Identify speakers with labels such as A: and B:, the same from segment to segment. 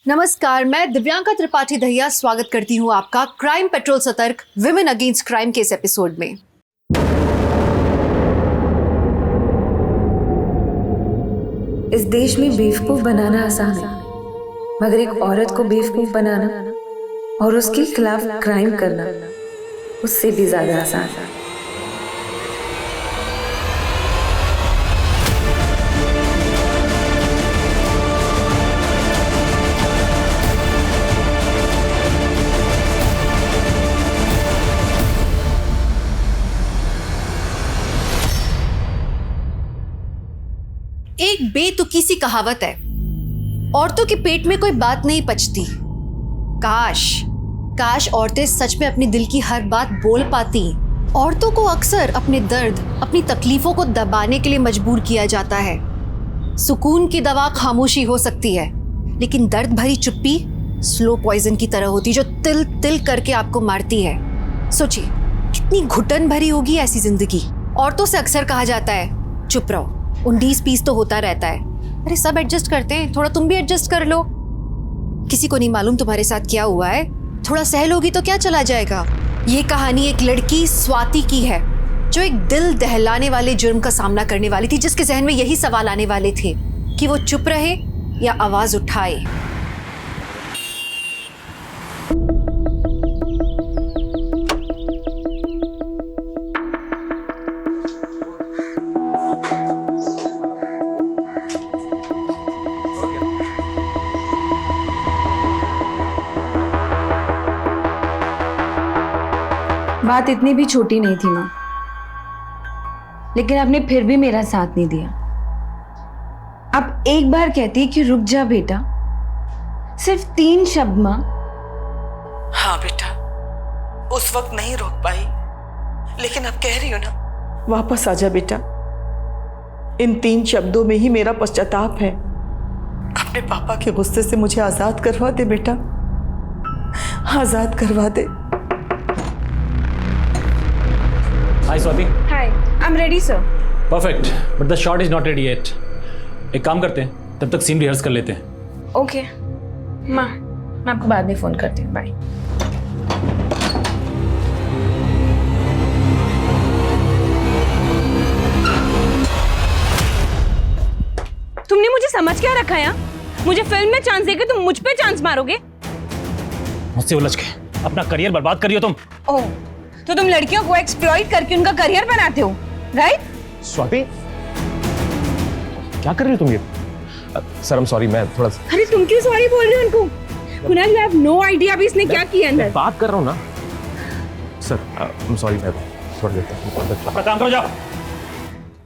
A: नमस्कार, मैं दिव्यांका त्रिपाठी दहिया स्वागत करती हूँ आपका क्राइम पेट्रोल सतर्क विमेन अगेंस्ट क्राइम के इस एपिसोड में।
B: इस देश में बेवकूफ बनाना आसान है, मगर एक औरत को बेवकूफ बनाना और उसके खिलाफ क्राइम करना उससे भी ज्यादा आसान है।
A: एक बेतुकी सी कहावत है, औरतों के पेट में कोई बात नहीं पचती। काश औरतें सच में अपने दिल की हर बात बोल पाती। औरतों को अक्सर अपने दर्द, अपनी तकलीफों को दबाने के लिए मजबूर किया जाता है। सुकून की दवा खामोशी हो सकती है, लेकिन दर्द भरी चुप्पी स्लो पॉइजन की तरह होती, जो तिल तिल करके आपको मारती है। सोचिए कितनी घुटन भरी होगी ऐसी जिंदगी। औरतों से अक्सर कहा जाता है चुप रहो, 19-20 तो होता रहता है। अरे सब एडजस्ट करते हैं, थोड़ा तुम भी एडजस्ट कर लो। किसी को नहीं मालूम तुम्हारे साथ क्या हुआ है, थोड़ा सह लोगी तो क्या चला जाएगा। ये कहानी एक लड़की स्वाति की है, जो एक दिल दहलाने वाले जुर्म का सामना करने वाली थी, जिसके जहन में यही सवाल आने वाले थे कि वो चुप रहे या आवाज उठाए।
B: बात इतनी भी छोटी नहीं थी माँ, लेकिन आपने फिर भी मेरा साथ नहीं दिया। आप एक बार कहती कि रुक जा बेटा, सिर्फ 3 शब्द माँ।
C: हाँ बेटा, उस वक्त नहीं रोक पाई, लेकिन अब कह रही हो ना, वापस आ जा बेटा। इन 3 शब्दों में ही मेरा पश्चाताप है। अपने पापा के गुस्से से मुझे आजाद करवा दे बेटा, आजाद करवा दे।
D: Hi Swati.
B: Hi, I'm ready sir.
D: Perfect, but the shot is not ready yet. एक काम करते हैं, तब तक सीन रिहर्स कर लेते हैं।
B: ओके माँ, मैं आपको बाद में फोन करती हूँ। बाय।
E: तुमने मुझे समझ क्या रखा है? मुझे फिल्म में चांस देके तुम मुझ पे चांस मारोगे?
D: मुझसे उलझ के अपना करियर बर्बाद कर रही हो तुम।
E: ओह, तो तुम लड़कियों को एक्सप्लॉइट करके उनका करियर बनाते हो, राइट?
F: स्वाति, क्या कर रही हो तुम ये? सर, I'm sorry, मैं थोड़ा।
E: अरे तुम क्यों सॉरी बोल रहे हो उनको? Kunal, you have no idea अभी इसने क्या किया अंदर।
F: बात कर रहा हूँ ना सर, I'm sorry, मैं छोड़ देता हूँ।
D: अपना काम करो, जाओ।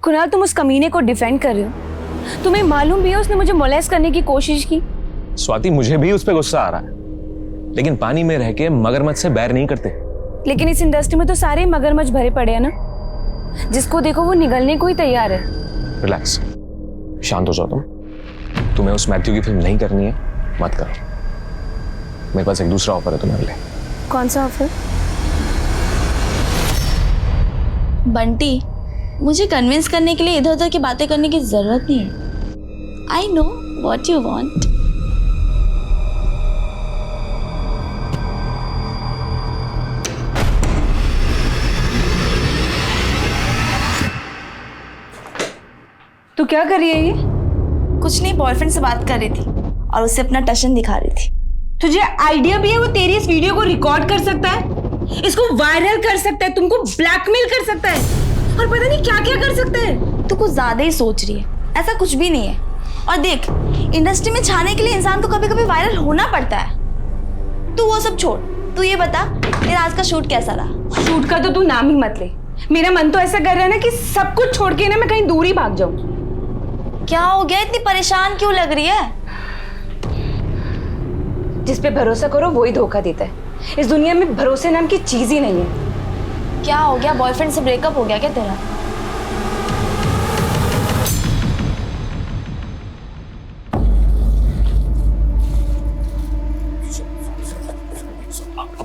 E: कुणाल, तुम उस कमीने को डिफेंड कर रहे हो। तुम्हें मालूम भी है उसने मुझे मोलेस्ट करने की कोशिश की।
F: स्वाति, मुझे भी उस पर गुस्सा आ रहा है, लेकिन पानी में रह के मगरमच्छ से बैर नहीं करते।
E: लेकिन इस इंडस्ट्री में तो सारे मगरमच्छ भरे पड़े हैं ना, जिसको देखो वो निगलने को ही तैयार है।
F: रिलैक्स, शांत हो जाओ तुम। तुम्हें उस मैथ्यू की फिल्म नहीं करनी है, मत करो। मेरे पास एक दूसरा ऑफर है तुम्हारे लिए।
E: कौन सा ऑफर?
G: बंटी, मुझे कन्विंस करने के लिए इधर उधर की बातें करने की जरूरत नहीं है। I know what you want.
E: तू क्या कर रही है ये?
G: कुछ नहीं, बॉयफ्रेंड से बात कर रही थी और उसे अपना टशन दिखा रही थी।
E: तुझे आइडिया भी है वो तेरी इस वीडियो को रिकॉर्ड कर सकता है, इसको वायरल कर सकता है, तुमको ब्लैकमेल कर सकता है, और पता नहीं क्या क्या कर सकता है।
G: तू कुछ ज्यादा ही सोच रही है, ऐसा कुछ भी नहीं है। और देख, इंडस्ट्री में छाने के लिए इंसान को कभी कभी वायरल होना पड़ता है। तू वो सब छोड़, तू ये बता तेरा आज का शूट कैसा रहा?
E: शूट का तो तू नाम ही मत ले। मेरा मन तो ऐसा कर रहा है ना कि सब कुछ छोड़ के ना मैं कहीं दूर ही भाग जाऊं।
G: क्या हो गया, इतनी परेशान क्यों लग रही है?
E: जिस पे भरोसा करो वो ही धोखा देता है। इस दुनिया में भरोसे नाम की चीज ही नहीं है।
G: क्या हो गया, बॉयफ्रेंड से ब्रेकअप हो गया क्या तेरा?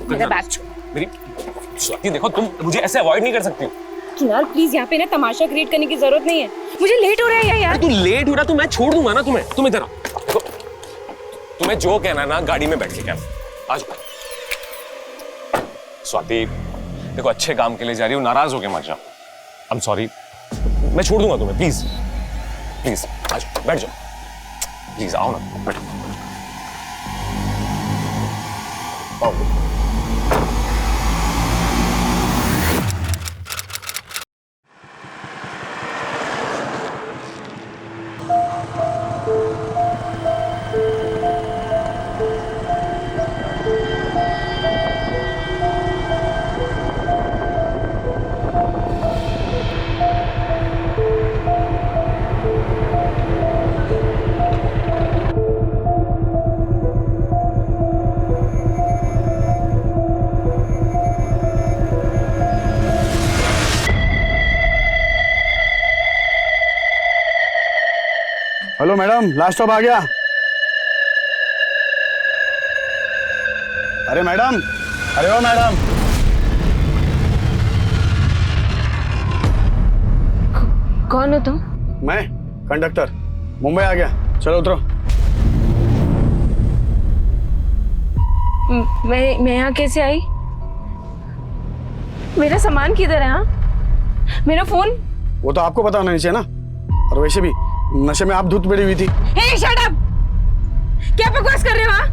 E: मेरा बैग छोड़।
F: मेरी स्वाति, देखो, तुम मुझे ऐसे अवॉइड नहीं कर सकती।
E: यार प्लीज यहाँ पे ना तमाशा क्रिएट करने की जरूरत नहीं है, मुझे लेट हो रहा है यार।
F: तू लेट हो रहा, तो मैं छोड़ दूंगा ना तुम्हें। तुम इधर आओ। तुम्हें जो कहना है ना गाड़ी में बैठ के कहना। आ जाओ। स्वाति देखो, अच्छे काम के लिए जा रही हूँ, नाराज होके मत जाओ। आई एम सॉरी, मैं छोड़ दूंगा तुम्हें, प्लीज प्लीज आ जाओ, बैठ जाओ, प्लीज आओ ना, बैठो। आओ।
H: हेलो मैडम, लास्ट स्टॉप आ गया। अरे मैडम, अरे ओ मैडम।
B: कौन हो तुम?
H: मैं कंडक्टर, मुंबई आ गया, चलो उतरो।
B: मैं यहाँ कैसे आई? मेरा सामान किधर है? हाँ, मेरा फोन?
H: वो तो आपको पता होना चाहिए ना, और वैसे भी नशे में आप धुत पड़ी हुई थी।
E: हे शट अप! क्या बकवास कर रहे हो? हाँ,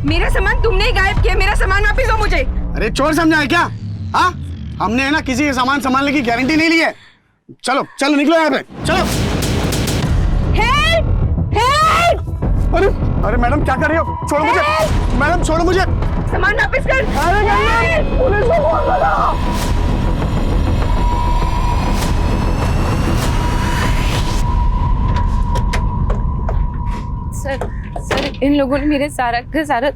E: मेरा सामान तुमने ही गायब किया। मेरा सामान वापस दो मुझे।
H: अरे चोर समझा है क्या? हाँ, हमने है ना किसी के सामान संभालने की गारंटी नहीं ली है। चलो चलो निकलो यहाँ पे, चलो।
E: हेल्प! हेल्प!
H: अरे अरे मैडम क्या कर रही हो? छोड़ो मुझे मैडम, छोड़ो मुझे।
E: सामान वापस कर।
H: अरे मैडम, पुलिस को फोन करो।
B: सर, इन लोगों ने मेरे सारा का सारा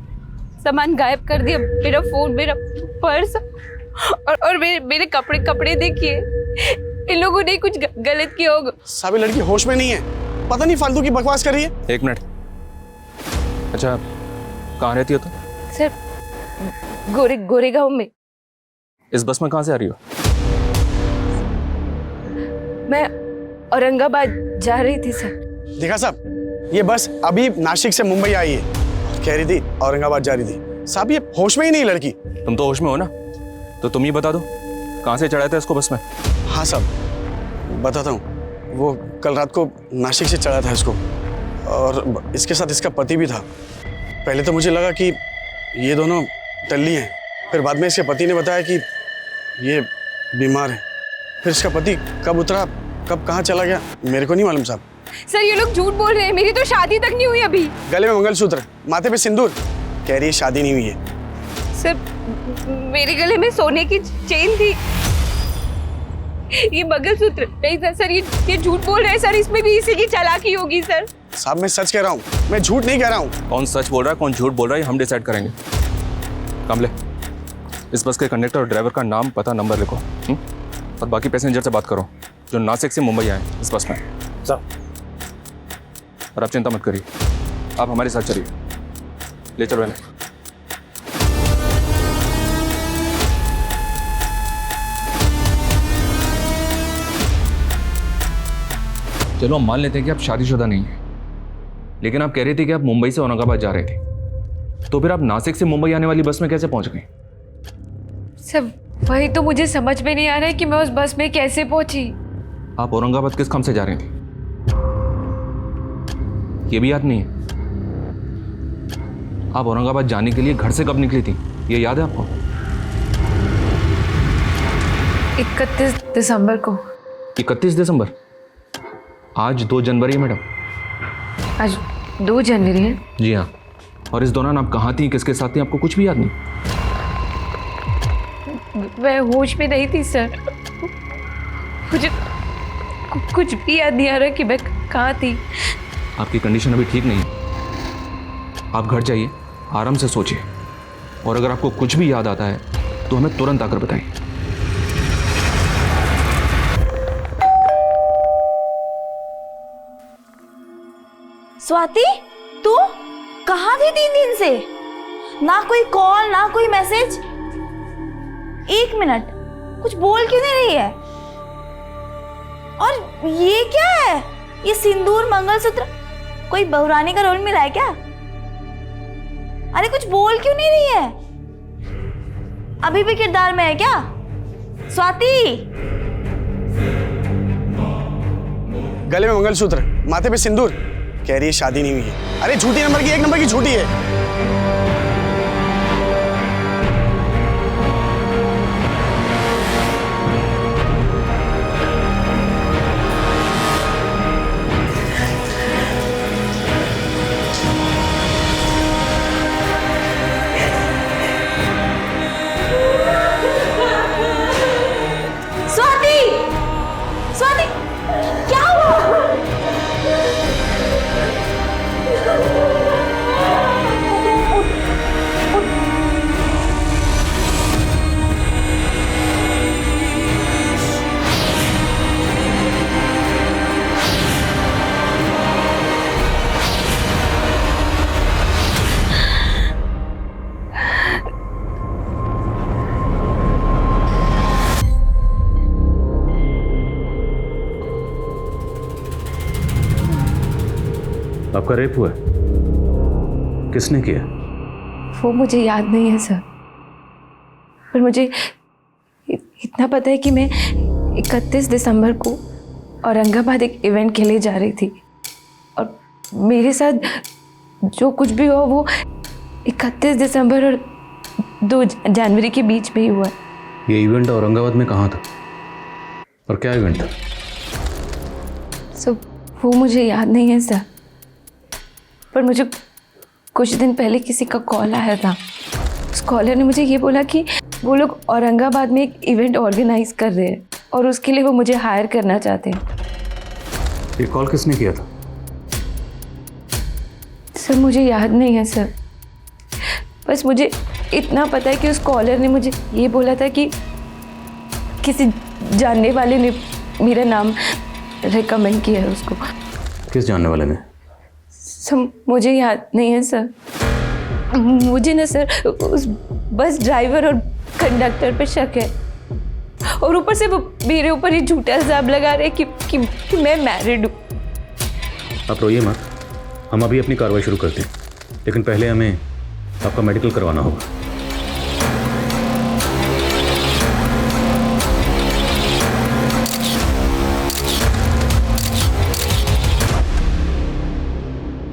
B: सामान गायब कर दिया। मेरा फोन, मेरा पर्स और मेरे कपड़े देखिए। इन लोगों ने कुछ गलत किया होगा।
H: साबी लड़की होश में नहीं है, पता नहीं फालतू की बकवास कर रही है।
F: एक मिनट, अच्छा कहाँ रहती हो तुम?
B: सर, गोरेगांव में।
F: इस बस में कहाँ से आ रही हो?
B: मैं औरंगाबाद जा रही थी सर।
H: देखा साहब, ये बस अभी नासिक से मुंबई आई है और कह रही थी औरंगाबाद जा रही थी। साहब ये होश में ही नहीं लड़की।
F: तुम तो होश में हो ना, तो तुम ही बता दो कहाँ से चढ़ाया था इसको बस में?
H: हाँ साहब बताता हूँ, वो कल रात को नासिक से चढ़ा था इसको, और इसके साथ इसका पति भी था। पहले तो मुझे लगा कि ये दोनों टल्ली हैं, फिर बाद में इसके पति ने बताया कि ये बीमार है। फिर इसका पति कब उतरा, कब कहाँ चला गया, मेरे को नहीं मालूम साहब।
E: सर, ये लोग झूठ बोल रहे हैं। मेरी तो शादी तक नहीं हुई अभी।
H: गले में मंगलसूत्र, माथे पे सिंदूर, कह रही है शादी नहीं हुई है।
E: सर, मेरे गले में सोने की चेन थी। ये मंगलसूत्र नहीं था सर। ये झूठ बोल रहे हैं सर। इसमें भी इसी की चालाकी होगी सर।
H: साहब मैं सच कह रहा हूँ, मैं झूठ नहीं कह रहा हूँ।
F: कौन सच बोल रहा है, कौन झूठ बोल रहा है, हम डिसाइड करेंगे। कमले, इस बस के कंडक्टर और ड्राइवर का नाम, पता, नंबर लिखो। और बाकी पैसेंजर से बात करो जो नासिक से मुंबई आए इस बस में।
H: साहब
F: और आप चिंता मत करिए, आप हमारे साथ चलिए। ले चलो इन्हें। चलो हम मान लेते हैं कि आप शादीशुदा नहीं हैं, लेकिन आप कह रही थी कि आप मुंबई से औरंगाबाद जा रहे थे, तो फिर आप नासिक से मुंबई आने वाली बस में कैसे पहुंच गए?
B: सर, वही तो मुझे समझ में नहीं आ रहा है कि मैं उस बस में कैसे पहुंची।
F: आप औरंगाबाद किस काम से जा रही थी, ये भी याद नहीं है? आप औरंगाबाद जाने के लिए घर से कब निकली थी, ये याद है आपको?
B: 31 दिसंबर को।
F: 31 दिसंबर? आज 2 जनवरी है मैडम।
B: आज 2 जनवरी है?
F: जी हाँ। और इस दौरान आप कहाँ थी, किसके साथ थी, आपको कुछ भी याद नहीं?
B: मैं होश में नहीं थी सर। मुझे कुछ भी याद नहीं आ रहा कि मैं कहाँ थी।
F: आपकी कंडीशन अभी ठीक नहीं है, आप घर जाइए, आराम से सोचिए, और अगर आपको कुछ भी याद आता है तो हमें तुरंत आकर बताइए।
G: स्वाति, तू कहाँ थी 3 दिन से? ना कोई कॉल, ना कोई मैसेज। 1 मिनट, कुछ बोल क्यों नहीं रही है? और ये क्या है? ये सिंदूर, मंगलसूत्र, कोई बहुरानी का रोल मिला है क्या? अरे कुछ बोल क्यों नहीं रही है? अभी भी किरदार में है क्या? स्वाति,
H: गले में मंगलसूत्र, माथे पे सिंदूर, कह रही है शादी नहीं हुई है। अरे झूठी नंबर की, एक नंबर की झूठी है।
G: स्वाति, स्वाति, क्या हुआ?
D: आपका रेप हुआ है? किसने किया?
B: वो मुझे याद नहीं है सर, पर मुझे इतना पता है कि मैं 31 दिसंबर को औरंगाबाद एक इवेंट के लिए जा रही थी और मेरे साथ जो कुछ भी हुआ वो 31 दिसंबर और 2 जनवरी के बीच में ही हुआ।
D: ये इवेंट औरंगाबाद में कहाँ था और क्या इवेंट था?
B: सर वो मुझे याद नहीं है सर, पर मुझे कुछ दिन पहले किसी का कॉल आया था। उस कॉलर ने मुझे ये बोला कि वो लोग औरंगाबाद में एक इवेंट ऑर्गेनाइज कर रहे हैं और उसके लिए वो मुझे हायर करना चाहते हैं।
D: ये कॉल किसने किया था?
B: सर मुझे याद नहीं है सर, बस मुझे इतना पता है कि उस कॉलर ने मुझे ये बोला था कि किसी जानने वाले ने मेरा नाम रिकमेंड किया है उसको।
D: किस जानने वाले ने?
B: सर मुझे याद नहीं है सर, मुझे ना सर उस बस ड्राइवर और कंडक्टर पे शक है और ऊपर से वो मेरे ऊपर ये झूठा इल्जाम लगा रहे कि मैं मैरिड हूँ।
D: आप रोइए मत, हम अभी अपनी कार्रवाई शुरू करते हैं, लेकिन पहले हमें आपका मेडिकल करवाना होगा।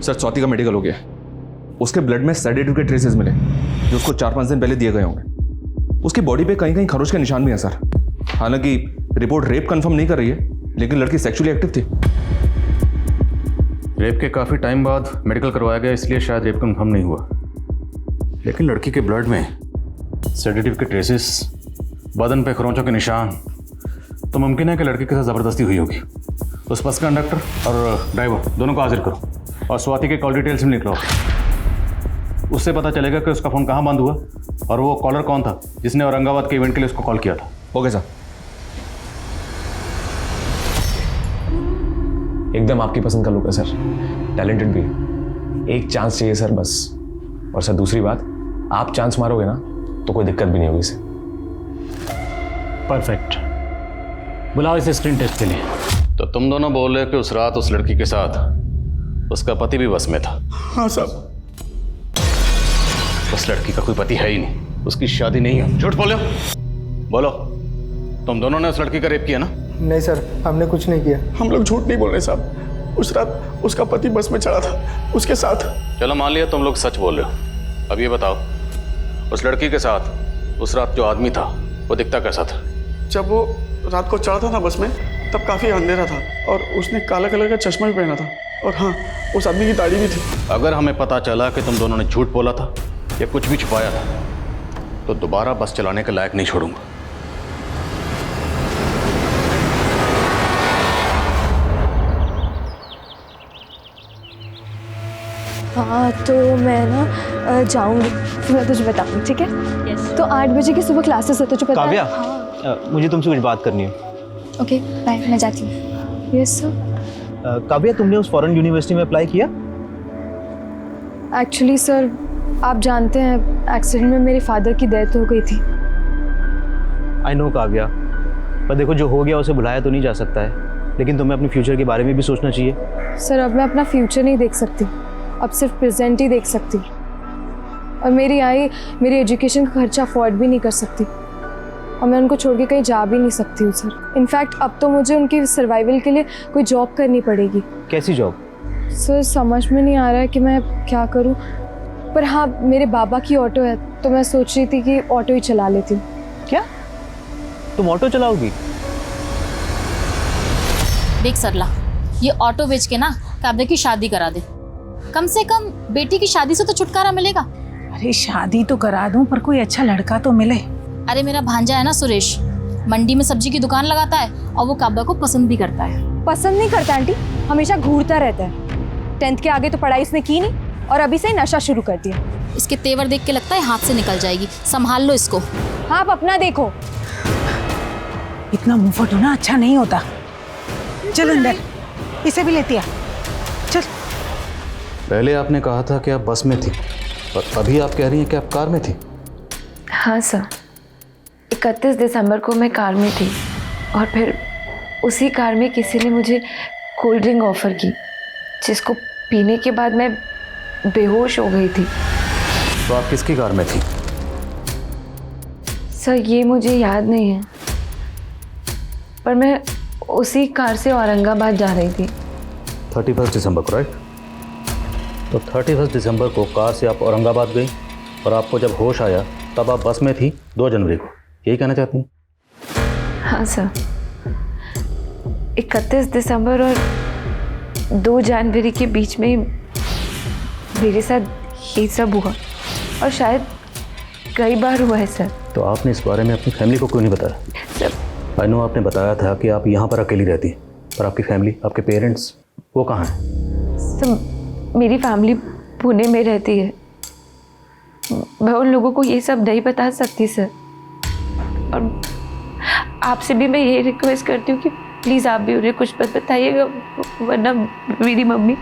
I: सर स्वाति का मेडिकल हो गया। उसके ब्लड में सेडेटिव के ट्रेसेस मिले जो उसको 4-5 दिन पहले दिए गए होंगे। उसकी बॉडी पे कहीं कहीं खरोच के निशान भी हैं सर। हालांकि रिपोर्ट रेप कंफर्म नहीं कर रही है, लेकिन लड़की सेक्सुअली एक्टिव थी।
D: रेप के काफ़ी टाइम बाद मेडिकल करवाया गया, इसलिए शायद रेप कंफर्म नहीं हुआ, लेकिन लड़की के ब्लड में सेडेटिव के ट्रेसेस, बदन पे खरोंचों के निशान, तो मुमकिन है कि लड़की के साथ ज़बरदस्ती हुई होगी। उस बस कंडक्टर और ड्राइवर दोनों को हाजिर करो और स्वाति के कॉल डिटेल्स भी निकलो। उससे पता चलेगा कि उसका फ़ोन कहाँ बंद हुआ और वो कॉलर कौन था जिसने औरंगाबाद के इवेंट के लिए उसको कॉल किया था।
I: Okay sir.
F: एकदम आपकी पसंद का लुक है सर, टैलेंटेड भी है। एक चांस चाहिए सर बस। और सर दूसरी बात, आप चांस मारोगे ना तो कोई दिक्कत भी नहीं होगी सर।
D: परफेक्ट, बुलाओ इसे स्क्रीन टेस्ट के लिए। तो तुम दोनों बोल रहे हो कि उस रात उस लड़की के साथ उसका पति भी बस में था?
H: हाँ साहब।
D: उस लड़की का कोई पति है ही नहीं, उसकी शादी नहीं है। झूठ बोलो, बोलो तुम दोनों ने उस लड़की का रेप किया ना?
J: नहीं सर, हमने कुछ नहीं किया।
H: हम लोग झूठ नहीं बोल रहे साहब। उस रात उसका पति बस में चढ़ा था, उसके साथ।
D: चलो मान लिया तुम लोग सच बोल रहे हो। अब ये बताओ, उस लड़की के साथ उस रात जो आदमी था वो दिखता कैसा था?
H: जब वो रात को चढ़ा था ना बस में, तब काफ़ी अंधेरा था और उसने काला कलर का चश्मा भी पहना था और हाँ, उस आदमी की दाढ़ी भी थी।
D: अगर हमें पता चला कि तुम दोनों ने झूठ बोला था या कुछ भी छुपाया था तो दोबारा बस चलाने के लायक नहीं छोड़ूंगा।
K: हाँ तो मैं ना जाऊँगी, फिर मैं तुझे बताऊँगी, ठीक है? तो 8 बजे की सुबह क्लासेस है, तुझे पता है?
J: काव्या,
K: हाँ।
J: मुझे तुमसे कुछ बात करनी है।
K: ओके बाय, मैं जाती हूँ। Yes sir.
J: काव्या, तुमने उस फॉरेन यूनिवर्सिटी में अप्लाई किया?
K: एक्चुअली सर, आप जानते हैं एक्सीडेंट में मेरे फादर की डेथ हो गई थी।
J: आई नो काव्या, पर देखो जो हो गया उसे भुलाया तो नहीं जा सकता है, लेकिन तुम्हें अपने फ्यूचर के बारे में भी सोचना चाहिए।
K: सर अब मैं अपना फ्यूचर नहीं देख सकती, अब सिर्फ प्रेजेंट ही देख सकती। और मेरी आई मेरी एजुकेशन का खर्चा अफोर्ड भी नहीं कर सकती, और मैं उनको छोड़ के कहीं जा भी नहीं सकती हूँ सर। इनफैक्ट अब तो मुझे उनकी सर्वाइवल के लिए कोई जॉब करनी पड़ेगी।
J: कैसी जॉब?
K: सर समझ में नहीं आ रहा है कि मैं क्या करूँ, पर हाँ मेरे बाबा की ऑटो है तो मैं सोच रही थी कि ऑटो ही चला लेती हूँ।
J: क्या तुम ऑटो चलाओगी?
L: देख सरला, ये ऑटो बेच के ना काव्या की शादी करा दे। कम से कम बेटी की शादी से तो छुटकारा मिलेगा।
E: अरे शादी तो करा दूं, पर कोई अच्छा लड़का तो मिले।
L: अरे मेरा भांजा है ना सुरेश, मंडी में सब्जी की दुकान लगाता है और वो काव्या को पसंद भी करता है।
K: पसंद नहीं करता आंटी, हमेशा घूरता रहता है। 10th के आगे तो पढ़ाई उसने की नहीं और अभी से ही नशा शुरू कर दिया।
L: इसके तेवर देख के लगता है हाथ से निकल जाएगी, संभाल लो इसको।
K: हाँ आप अपना देखो।
E: इतना मुंहफट होना अच्छा नहीं होता। चल अंदर, इसे भी लेती आ। चल।
D: पहले आपने कहा था कि आप बस में थी और अभी आप कह रही हैं कि आप कार में थी।
B: हाँ सर, 31 दिसंबर को मैं कार में थी और फिर उसी कार में किसी ने मुझे कोल्ड ड्रिंक ऑफ़र की, जिसको पीने के बाद मैं बेहोश हो गई थी।
D: तो आप किसकी कार में थी?
B: सर ये मुझे याद नहीं है, पर मैं उसी कार से औरंगाबाद जा रही थी।
D: 31 दिसंबर को, राइट? तो 31 दिसंबर को कार से आप औरंगाबाद गई और आपको जब होश आया तब आप बस में थी 2 जनवरी को, यही कहना चाहती हैं?
B: हाँ सर, 31 दिसंबर और 2 जनवरी के बीच में मेरे साथ ये सब हुआ और शायद कई बार हुआ है सर।
D: तो आपने इस बारे में अपनी फैमिली को क्यों नहीं बताया?
B: सर
D: आई नो आपने बताया था कि आप यहाँ पर अकेली रहती हैं, पर आपकी फैमिली, आपके पेरेंट्स, वो कहाँ हैं?
B: सर मेरी फैमिली पुणे में रहती है, मैं उन लोगों को ये सब नहीं बता सकती सर। और आपसे भी मैं ये रिक्वेस्ट करती हूँ कि प्लीज़ आप भी उन्हें कुछ मत बताइएगा, वरना मेरी मम्मी।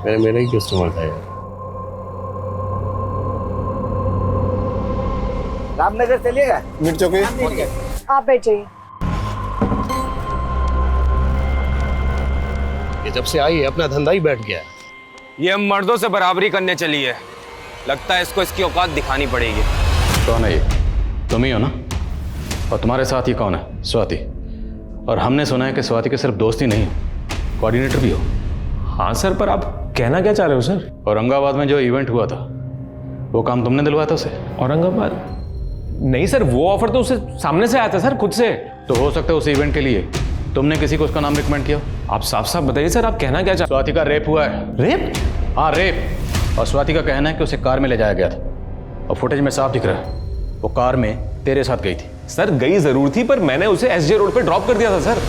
F: मेरा ही कस्टमर था यार।
J: रामनगर चलिएगा?
H: मिर्च चौकी।
K: आप बैठ जाइए।
M: ये जब से आई है अपना धंधा ही बैठ गया है।
N: ये हम मर्दों से बराबरी करने चली है, लगता है इसको इसकी औकात दिखानी पड़ेगी।
D: कौन है ये? तुम ही हो ना? और तुम्हारे साथ ही कौन है? स्वाति। और हमने सुना है कि स्वाति के सिर्फ दोस्त ही नहीं, कोऑर्डिनेटर भी हो।
F: हाँ सर, पर आप कहना क्या चाह रहे हो सर?
D: औरंगाबाद में जो इवेंट हुआ था वो काम तुमने दिलवाया था उसे?
F: औरंगाबाद? नहीं सर, वो ऑफर तो उसे सामने से आया था सर, खुद से।
D: तो हो सकता है उस इवेंट के लिए तुमने किसी को उसका नाम रिकमेंड किया?
F: आप साफ साफ बताइए सर, आप कहना क्या चाह?
D: स्वाति का रेप हुआ है।
F: रेप?
D: हाँ रेप। और स्वाति का कहना है कि उसे कार में ले जाया गया था और फुटेज में साफ दिख रहा है वो कार में तेरे साथ गई थी।
F: सर गई जरूर थी, पर मैंने उसे एसजे रोड पे ड्रॉप कर दिया था सर।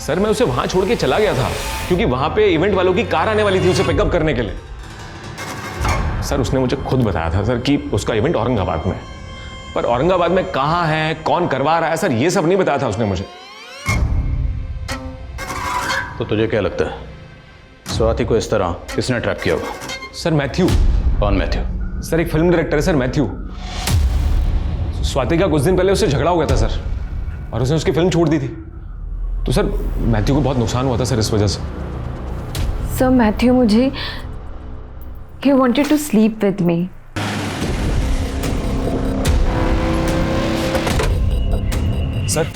F: सर मैं उसे वहां छोड़ के चला गया था क्योंकि वहां पे इवेंट वालों की कार आने वाली थी उसे पिकअप करने के लिए। सर उसने मुझे खुद बताया था सर कि उसका इवेंट औरंगाबाद में है, पर औरंगाबाद में कहां है, कौन करवा रहा है, सर ये सब नहीं बताया था उसने मुझे।
D: तो तुझे क्या लगता है स्वाति को इस तरह किसने ट्रैप किया होगा?
F: Sir Matthew.
D: कौन मैथ्यू?
F: सर एक फिल्म डायरेक्टर है सर, मैथ्यू। स्वाति का कुछ दिन पहले उससे झगड़ा हो गया था सर और उसने उसकी फिल्म छोड़ दी थी। तो सर मैथ्यू को बहुत नुकसान हुआ था सर इस वजह से।
B: सर मैथ्यू मुझे he wanted to sleep with me.
F: Sir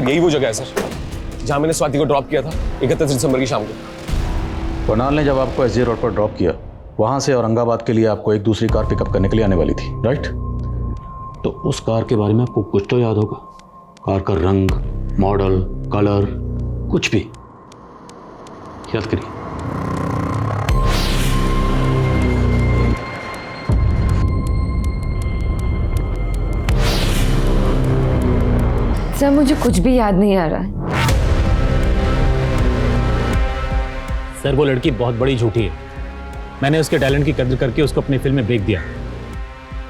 F: यही वो जगह है सर जहां मैंने स्वाति को ड्रॉप किया था 31 दिसंबर की शाम को।
D: कुणाल ने जब आपको एसजे रोड पर ड्रॉप किया, वहां से औरंगाबाद के लिए आपको एक दूसरी कार पिकअप करने के लिए आने वाली थी, राइट? तो उस कार के बारे में आपको कुछ तो याद होगा? कार का रंग, मॉडल, कलर, कुछ भी याद करिए।
B: सर मुझे कुछ भी याद नहीं आ रहा है।
J: सर वो लड़की बहुत बड़ी झूठी है। मैंने उसके टैलेंट की कदर करके उसको अपनी फिल्म में ब्रेक दिया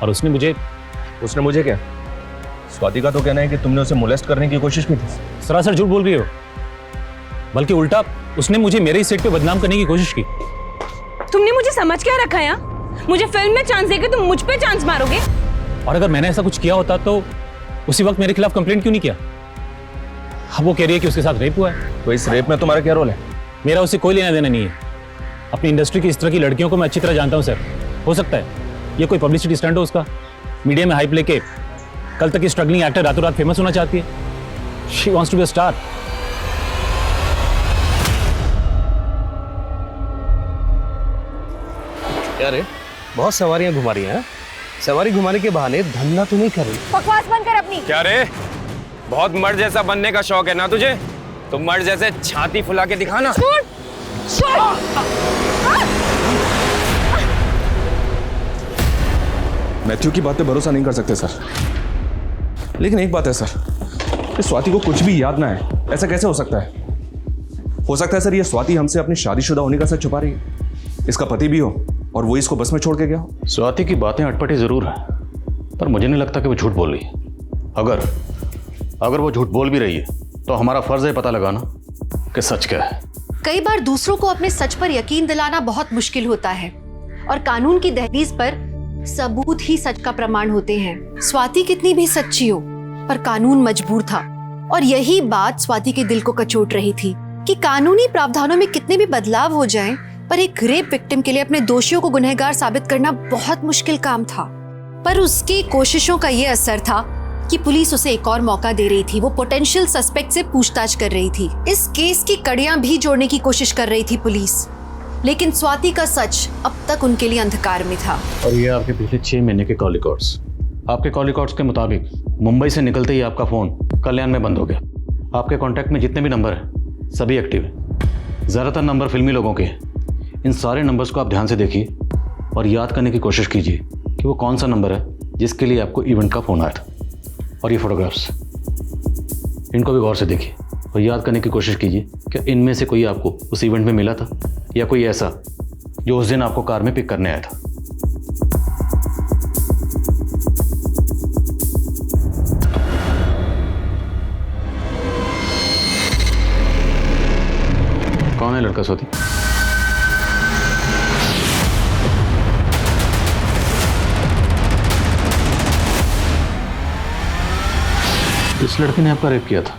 J: और उसने मुझे क्या?
I: स्वाति का तो कहना है कि तुमने उसे मोलेस्ट करने की कोशिश की थी।
J: सरासर झूठ बोल रही हो, बल्कि उल्टा उसने मुझे मेरे ही सेट पे बदनाम करने की कोशिश की।
E: तुमने मुझे समझ क्या रखा है? मुझे फिल्म में चांस देके तुम मुझ पे चांस मारोगे?
J: और अगर मैंने ऐसा कुछ किया होता तो उसी वक्त मेरे खिलाफ कंप्लेंट क्यों नहीं किया? अब वो कह रही है कि उसके साथ रेप हुआ है।
I: तो इस रेप में तुम्हारा क्या रोल है?
J: मेरा उससे कोई लेना देना नहीं है। अपनी इंडस्ट्री की इस तरह की लड़कियों को मैं अच्छी तरह जानता हूँ सर। हो सकता है ये कोई पब्लिसिटी स्टंट हो उसका, मीडिया में हाइप लेके कल तक की स्ट्रगलिंग एक्टर रातों रात फेमस होना चाहती है। She wants to be a star.
M: क्या रे, बहुत सवारियां घुमा रही हैं। सवारी घुमाने के बहाने धंधा तो नहीं कर रही।
K: बकवास बंद कर अपनी।
N: क्या रे, बहुत मर्द जैसा बनने का शौक है ना तुझे? तो मर्द जैसे छाती फुला के दिखाना।
I: मैथ्यू की बात पे भरोसा नहीं कर सकते सर, लेकिन एक बात है सर, कि स्वाति को कुछ भी याद ना है, ऐसा कैसे हो सकता है? हो सकता है सर ये स्वाति हमसे अपनी शादीशुदा होने का सच छुपा रही है, इसका पति भी हो और वो इसको बस में छोड़ के गया हो।
D: स्वाति की बातें अटपटी जरूर है, पर मुझे नहीं लगता कि वो झूठ बोल रही है। अगर वो झूठ बोल भी रही है तो हमारा फर्ज है पता लगाना कि सच क्या है।
A: कई बार दूसरों को अपने सच पर यकीन दिलाना बहुत मुश्किल होता है और कानून की दहलीज पर सबूत ही सच का प्रमाण होते हैं। स्वाति कितनी भी सच्ची हो, पर कानून मजबूर था और यही बात स्वाति के दिल को कचोट रही थी कि कानूनी प्रावधानों में कितने भी बदलाव हो जाएं, पर एक रेप विक्टिम के लिए अपने दोषियों को गुनहगार साबित करना बहुत मुश्किल काम था। पर उसकी कोशिशों का ये असर था कि पुलिस उसे एक और मौका दे रही थी। वो पोटेंशियल सस्पेक्ट से पूछताछ कर रही थी। इस केस की कड़ियां भी जोड़ने की कोशिश कर रही थी पुलिस, लेकिन स्वाति का सच अब तक उनके लिए अंधकार में था।
D: और ये आपके पिछले 6 महीने के कॉल रिकॉर्ड्स। आपके कॉल रिकॉर्ड्स के मुताबिक मुंबई से निकलते ही आपका फ़ोन कल्याण में बंद हो गया। आपके कॉन्टैक्ट में जितने भी नंबर हैं सभी एक्टिव हैं। ज़्यादातर नंबर फिल्मी लोगों के। इन सारे नंबर्स को आप ध्यान से देखिए और याद करने की कोशिश कीजिए कि वो कौन सा नंबर है जिसके लिए आपको इवेंट का फ़ोन आया था। और ये फोटोग्राफ्स, इनको भी गौर से देखिए और याद करने की कोशिश कीजिए कि इनमें से कोई आपको उस इवेंट में मिला था या कोई ऐसा जो उस दिन आपको कार में पिक करने आया था। कौन है लड़का स्वाति? इस लड़के ने आपका रेप किया था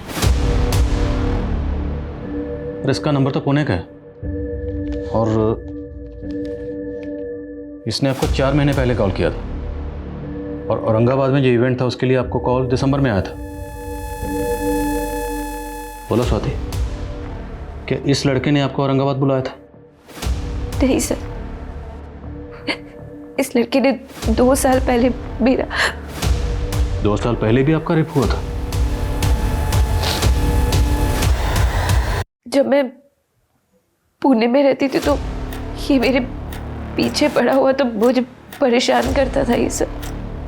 D: और इसका नंबर तो पुणे का है और इसने आपको 4 महीने पहले कॉल किया था और औरंगाबाद में जो इवेंट था उसके लिए आपको कॉल दिसंबर में आया था। बोलो स्वाति, क्या इस लड़के ने आपको औरंगाबाद बुलाया था?
B: नहीं सर, इस लड़के ने 2 साल पहले मेरा
D: 2 साल पहले भी आपका रेप हुआ था?
B: जब मैं पुणे में रहती थी तो ये मेरे पीछे पड़ा हुआ तो मुझे परेशान करता था ये सब।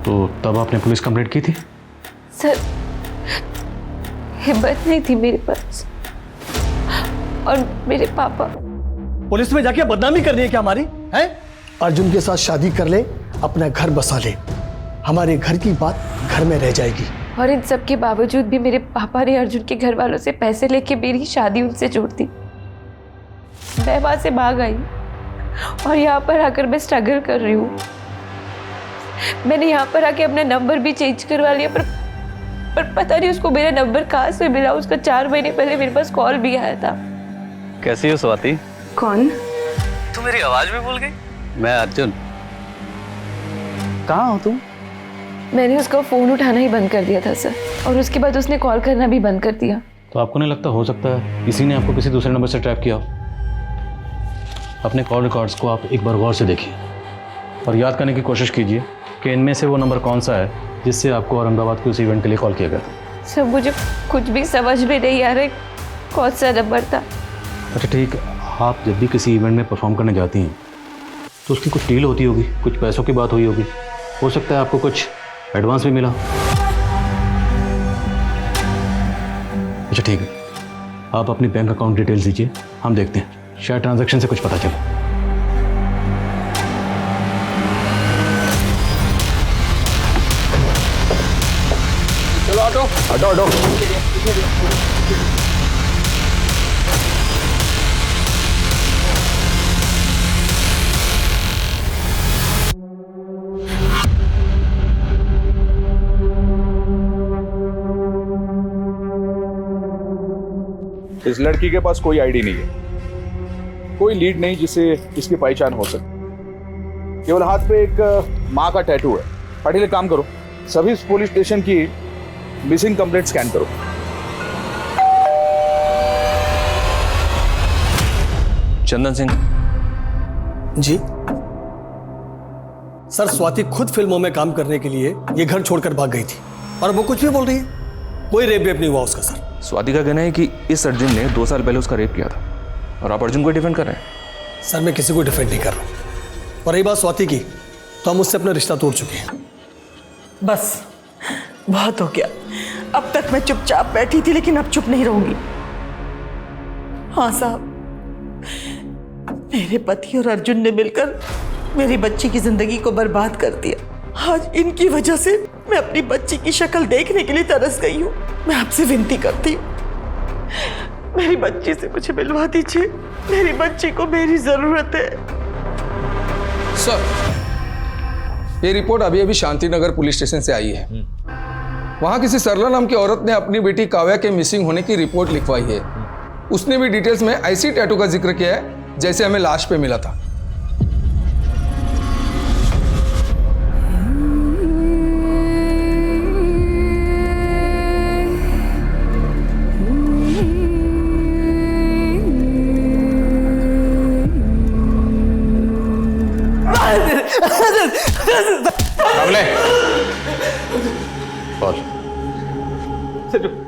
D: तो तब आपने पुलिस कंप्लेंट की थी?
B: सर, हिम्मत नहीं थी मेरे पास और मेरे पापा।
M: पुलिस में जाके बदनामी करनी है क्या हमारी? है अर्जुन के साथ शादी कर ले, अपना घर बसा ले, हमारे घर की बात घर में रह जाएगी।
B: और इन सब के बावजूद भी मेरे पापा ने अर्जुन के घर वालों से पैसे लेके मेरी शादी उनसे जोड़ दी। मैं वहां से भाग आई और यहाँ पर आकर मैं स्ट्रगल कर रही हूँ। मैंने यहाँ पर आके अपना नंबर भी चेंज करवा लिया, पर पता नहीं उसको मेरा नंबर कहाँ से मिला। उसका 4 महीने पहले मेरे पास कॉल भी आया था।
O: कैसी हो स्वाति?
B: कौन?
O: तू मेरी आवाज भी भूल गई? मैं अर्जुन। कहाँ हो तुम?
B: मैंने उसका फ़ोन उठाना ही बंद कर दिया था सर, और उसके बाद उसने कॉल करना भी बंद कर दिया।
D: तो आपको नहीं लगता हो सकता है इसी ने आपको किसी दूसरे नंबर से ट्रैप किया हो? अपने कॉल रिकॉर्ड्स को आप एक बार गौर से देखिए और याद करने की कोशिश कीजिए कि इनमें से वो नंबर कौन सा है जिससे आपको औरंगाबाद के उस इवेंट के लिए कॉल किया गया था।
B: सर, मुझे कुछ भी समझ में नहीं आ रहा कौन सा नंबर था।
D: अच्छा ठीक, आप जब भी किसी इवेंट में परफॉर्म करने जाती हैं तो उसकी कुछ डील होती होगी, कुछ पैसों की बात हुई होगी, हो सकता है आपको कुछ एडवांस भी मिला। अच्छा ठीक है, आप अपनी बैंक अकाउंट डिटेल्स दीजिए, हम देखते हैं शायद ट्रांजैक्शन से कुछ पता चले।
N: चलो ऑटो
M: ऑटो ऑटो।
P: इस लड़की के पास कोई आईडी नहीं है, कोई लीड नहीं जिससे इसकी पहचान हो सके। केवल हाथ पे एक माँ का टैटू है। पाटिल, एक काम करो, सभी पुलिस स्टेशन की मिसिंग कंप्लेंट स्कैन करो।
I: चंदन सिंह
M: जी सर, स्वाति खुद फिल्मों में काम करने के लिए ये घर छोड़कर भाग गई थी और वो कुछ भी बोल रही है। कोई रेप वेप नहीं हुआ उसका सर।
I: स्वाति का कहना है कि इस अर्जुन ने 2 साल पहले उसका रेप किया था और आप अर्जुन को डिफेंड कर रहे हैं।
M: सर मैं किसी को डिफेंड नहीं कर रहा हूँ। और रही बात स्वाति की, तो हम उससे अपना रिश्ता तोड़ चुके हैं।
C: बस बहुत हो गया। अब तक मैं चुपचाप बैठी थी, लेकिन अब चुप नहीं रहूंगी। हाँ साहब, मेरे पति और अर्जुन ने मिलकर मेरी बच्ची की जिंदगी को बर्बाद कर दिया। आज इनकी वजह से मैं अपनी बच्ची की शक्ल देखने के लिए तरस गई हूँ। मैं आपसे विनती करती हूँ, मेरी बच्ची से मुझे मिलवा दीजिए। मेरी बच्ची को मेरी जरूरत है।
Q: सर, ये रिपोर्ट अभी अभी शांतिनगर पुलिस स्टेशन से आई है। वहां किसी सरला नाम की औरत ने अपनी बेटी काव्या के मिसिंग होने की रिपोर्ट लिखवाई है। उसने भी डिटेल्स में ऐसी टैटू का जिक्र किया है जैसे हमें लाश पे मिला था।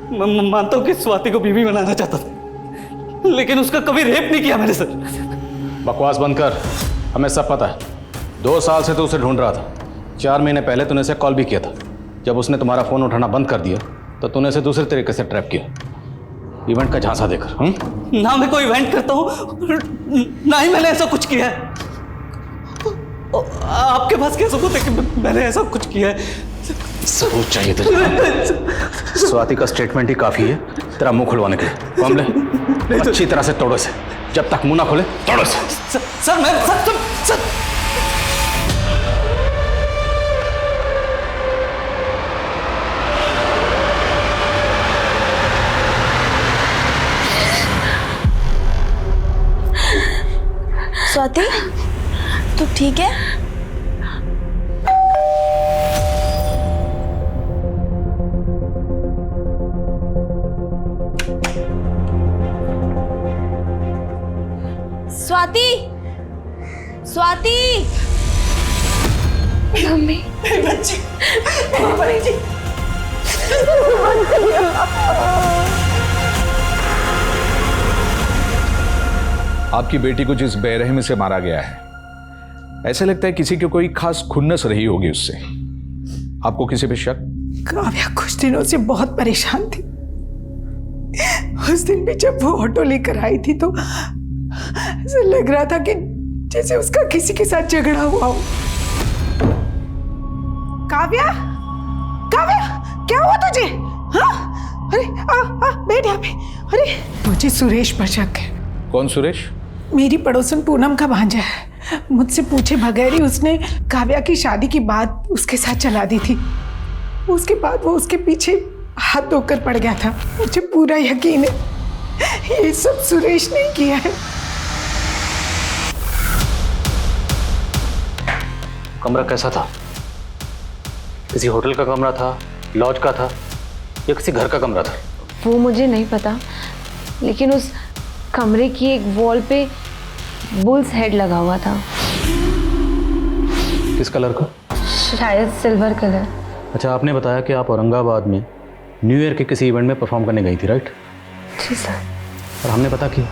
O: मैं मानता हूं कि स्वाति को बीवी बनाना चाहता था, लेकिन उसका कभी रेप नहीं किया मैंने सर।
D: बकवास बंद कर, हमें सब पता है। 2 साल से तो उसे ढूंढ रहा था। 4 महीने पहले तूने उसे कॉल भी किया था। जब उसने तुम्हारा फोन उठाना बंद कर दिया तो तूने उसे दूसरे तरीके से ट्रैप किया, इवेंट का झांसा देकर।
O: ना मैं कोई इवेंट करता हूँ, ना ही मैंने ऐसा कुछ किया है। आपके पास क्या सबूत है कि मैंने ऐसा कुछ किया है?
D: सबूत चाहिए तुझे? स्वाति का स्टेटमेंट ही काफी है तेरा मुंह खुलवाने के लिए। कमले, अच्छी तरह से तोड़ो से। जब तक मुंह ना खोले तोड़ो से।
O: सर मैं सर
G: स्वाति, तू ठीक है? स्वाति, स्वाति,
C: मम्मी, मेरी बच्ची, मेरी जी।
P: आपकी बेटी को जिस बेरहमी से मारा गया है, ऐसे लगता है किसी की कोई खास खुन्नस रही होगी उससे। आपको किसी पे शक?
C: काव्या कुछ दिनों से बहुत परेशान थी। उस दिन भी जब वो ऑटो लेकर आई थी तो ऐसा लग रहा था कि जैसे उसका किसी के साथ झगड़ा हुआ हो। काव्या, काव्या, क्या हुआ तुझे? हाँ? अरे बैठ यहाँ पे। अरे मुझे सुरेश पर शक है।
P: कौन सुरेश?
C: मेरी पड़ोसन पूनम का भांजा है। मुझसे पूछे बगैर ही उसने काव्या की शादी की बात उसके साथ चला दी थी। उसके बाद वो उसके पीछे हाथ धोकर पड़ गया था। मुझे पूरा यकीन है ये सब सुरेश ने किया है।
D: कमरा कैसा था? किसी होटल का कमरा था, लॉज का था या किसी घर का कमरा था?
B: वो मुझे नहीं पता, लेकिन उस कमरे की एक वॉल पे बुल्स हेड लगा हुआ था।
D: किस कलर का?
B: शायद सिल्वर कलर।
D: अच्छा, आपने बताया कि आप औरंगाबाद में न्यू ईयर के किसी इवेंट में परफॉर्म करने गई थी, राइट?
B: जी सर।
D: और हमने पता किया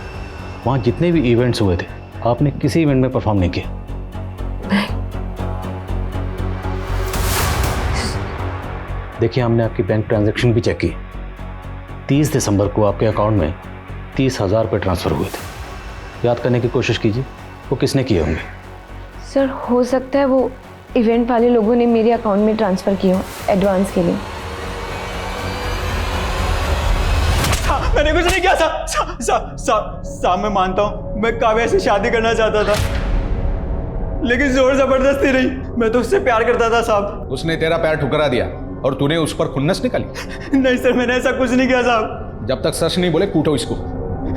D: वहाँ जितने भी इवेंट्स हुए थे आपने किसी इवेंट में परफॉर्म नहीं किया। देखिए, हमने आपकी बैंक ट्रांजैक्शन भी चेक की। 30 दिसंबर को आपके अकाउंट में 30,000 रुपये ट्रांसफ़र हुए थे। याद करने की कोशिश कीजिए वो किसने किए होंगे।
B: सर, हो सकता है वो इवेंट वाले लोगों ने मेरे अकाउंट में ट्रांसफ़र किया हो एडवांस के लिए।
O: मैंने कुछ नहीं किया साहब। मैं मानता हूँ मैं काव्या से शादी करना चाहता था, लेकिन जोर जबरदस्ती नहीं। मैं तो उससे प्यार करता था साहब।
P: उसने तेरा पैर ठुकरा दिया और तूने उस पर खुन्नस निकाली?
O: नहीं सर, मैंने ऐसा कुछ नहीं किया साहब।
P: जब तक सच नहीं बोले कूटो इसको।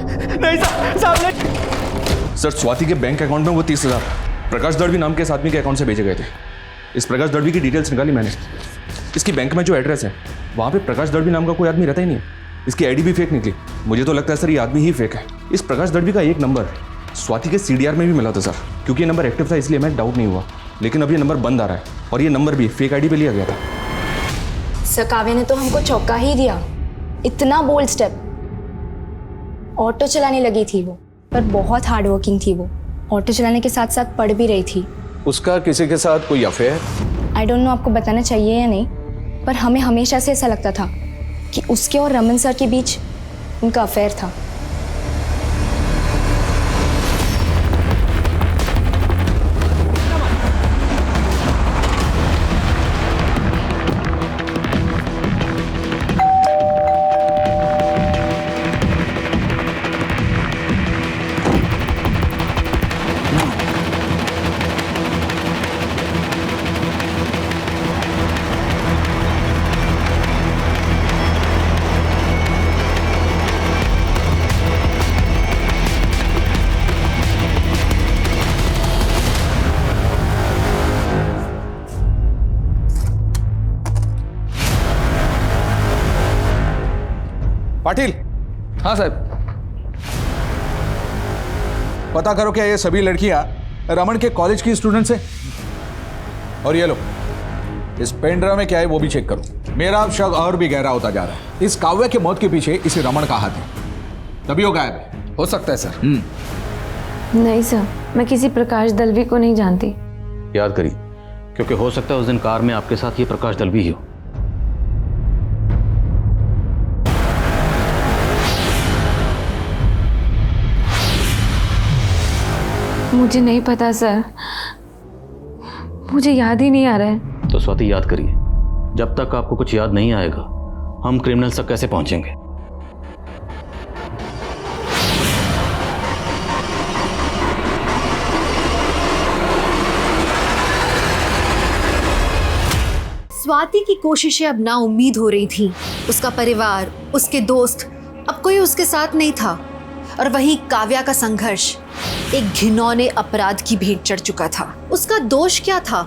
O: नहीं साहब नहीं।
I: सर, स्वाति के बैंक अकाउंट में वो 30,000 प्रकाश दड़वी नाम के इस आदमी के अकाउंट से भेजे गए थे। इस प्रकाश दड़वी की डिटेल्स निकाली मैंने। इसकी बैंक में जो एड्रेस है वहाँ पे प्रकाश दड़वी नाम का कोई आदमी रहता ही नहीं है। इसकी आईडी भी फेक निकली। मुझे तो लगता है सर ये आदमी ही फेक है। इस प्रकाश दड़वी का एक नंबर स्वाति के CDR में भी मिला था सर, क्योंकि ये नंबर एक्टिव था इसलिए मैं डाउट नहीं हुआ। लेकिन अब ये नंबर बंद आ रहा है और ये नंबर भी फेक आईडी पे लिया गया था।
B: सर, काव्या ने तो हमको चौंका ही दिया। इतना बोल्ड स्टेप। ऑटो चलाने लगी थी वो, पर बहुत हार्ड वर्किंग थी वो। ऑटो चलाने के साथ साथ पढ़ भी रही थी।
P: उसका किसी के साथ कोई अफेयर?
B: आई डोंट नो आपको बताना चाहिए या नहीं, पर हमें हमेशा से ऐसा लगता था कि उसके और रमन सर के बीच उनका अफेयर था।
P: पाटिल। हाँ साहब। पता करो क्या ये सभी लड़कियां रमन के कॉलेज की स्टूडेंट्स हैं? और ये लो, इस पेन ड्राइव में क्या है वो भी चेक करो। मेरा अब शक और भी गहरा होता जा रहा है। इस काव्या की मौत के पीछे इसे रमन का हाथ है, तभी वो गायब है। हो सकता है सर।
B: नहीं सर, मैं किसी प्रकाश दलवी को नहीं जानती।
D: याद करिए, क्योंकि हो सकता है उस दिन कार में आपके साथ ये प्रकाश दलवी ही हो।
B: मुझे नहीं पता सर, मुझे याद ही नहीं आ रहा है।
D: तो स्वाति याद करिए, जब तक आपको कुछ याद नहीं आएगा हम क्रिमिनल्स तक कैसे पहुंचेंगे?
A: स्वाति की कोशिशें अब ना उम्मीद हो रही थी। उसका परिवार, उसके दोस्त, अब कोई उसके साथ नहीं था। और वहीं काव्या का संघर्ष एक घिनौने अपराध की भेंट चढ़ चुका था। उसका दोष क्या था?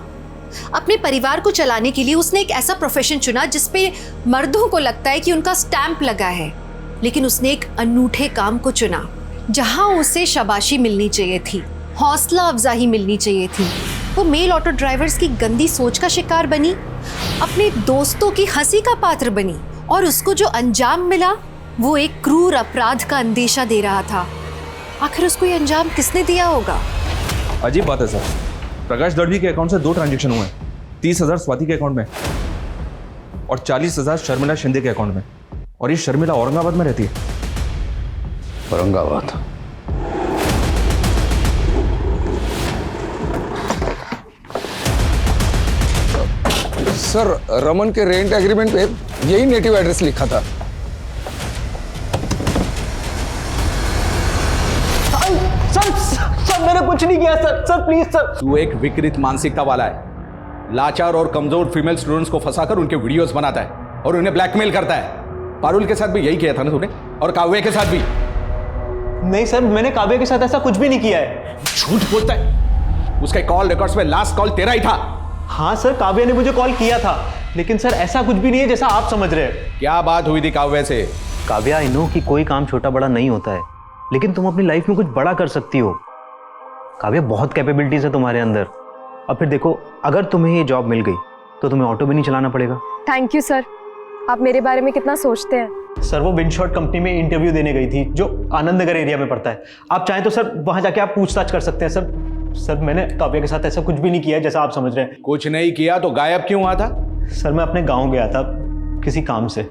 A: अपने परिवार को चलाने के लिए उसने एक ऐसा प्रोफेशन चुना जिसपे मर्दों को लगता है कि उनका स्टैंप लगा है, लेकिन उसने एक अनूठे काम को चुना जहां उसे शाबाशी मिलनी चाहिए थी, हौसला अफजाई मिलनी चाहिए थी। वो मेल ऑटो ड्राइवर्स की गंदी सोच का शिकार बनी, अपने दोस्तों की हंसी का पात्र बनी, और उसको जो अंजाम मिला वो एक क्रूर अपराध का अंदेशा दे रहा था। आखिर उसको ये अंजाम किसने दिया होगा?
I: अजीब बात है सर, प्रकाश दड़वी के अकाउंट से 2 ट्रांजैक्शन हुए हैं। 30,000 स्वाति के अकाउंट में और 40,000 शर्मिला शिंदे के अकाउंट में। और ये शर्मिला औरंगाबाद में रहती है।
D: औरंगाबाद?
Q: सर, रमन के रेंट एग्रीमेंट पे यही नेटिव एड्रेस लिखा था।
O: सर मैंने कुछ नहीं किया सर। Sir please sir.
P: तू एक विकृत मानसिकता वाला है। लाचार और कमजोर फीमेल स्टूडेंट्स को फंसाकर उनके वीडियोस बनाता है और उन्हें ब्लैकमेल करता है। पारुल के साथ भी यही किया था ना तूने, और काव्या के साथ भी।
O: नहीं सर, मैंने काव्या के साथ ऐसा कुछ भी नहीं किया है।
P: झूठ बोलता है। उसके कॉल रिकॉर्ड्स में लास्ट कॉल तेरा ही था।
O: हाँ सर, काव्या ने मुझे कॉल किया था, लेकिन सर ऐसा कुछ भी नहीं है जैसा आप समझ रहे हैं।
P: क्या बात हुई थी काव्या से?
R: काव्या, आई नो कि कोई काम छोटा बड़ा नहीं होता है, लेकिन तुम अपनी लाइफ में कुछ बड़ा कर सकती हो। काव्या, बहुत कैपेबिलिटीज है तुम्हारे अंदर। अब फिर देखो, अगर तुम्हें ये जॉब मिल गई तो तुम्हें ऑटो भी नहीं चलाना पड़ेगा।
K: थैंक यू सर, आप मेरे बारे में कितना सोचते हैं।
O: सर, वो विंडशॉट कंपनी में इंटरव्यू देने गई थी जो आनंद नगर एरिया में पड़ता है। आप चाहें तो सर वहां जाके आप पूछताछ कर सकते हैं। सर मैंने काव्या के साथ ऐसा कुछ भी नहीं किया है जैसा आप समझ रहे हैं।
P: कुछ नहीं किया तो गायब क्यों हुआ था?
O: सर, मैं अपने गाँव गया था किसी काम से।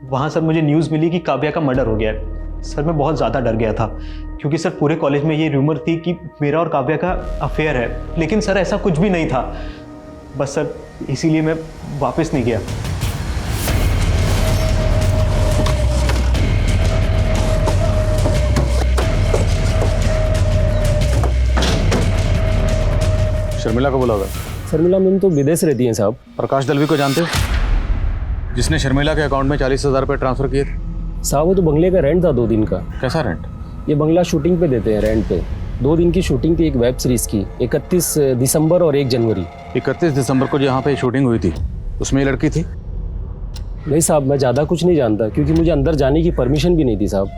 O: वहाँ सर मुझे न्यूज़ मिली कि काव्या का मर्डर हो गया है। सर मैं बहुत ज़्यादा डर गया था, क्योंकि सर पूरे कॉलेज में ये रूमर थी कि मेरा और काव्या का अफेयर है, लेकिन सर ऐसा कुछ भी नहीं था। बस सर इसीलिए मैं वापस नहीं गया।
D: शर्मिला को बुला होगा।
R: शर्मिला मैम तो विदेश रहती हैं साहब।
D: प्रकाश दलवी को जानते हो, जिसने शर्मिला के अकाउंट में 40,000 रुपये ट्रांसफर किए थे?
R: साहब वो तो बंगले का रेंट था 2 दिन का।
D: कैसा रेंट?
S: ये बंगला शूटिंग पे देते हैं रेंट पे। 2 दिन की शूटिंग थी एक वेब सीरीज की, 31 दिसंबर और 1 जनवरी।
D: 31 दिसंबर को जहाँ पे शूटिंग हुई थी उसमें ये लड़की थी?
S: नहीं साहब, मैं ज़्यादा कुछ नहीं जानता क्योंकि मुझे अंदर जाने की परमिशन भी नहीं थी साहब।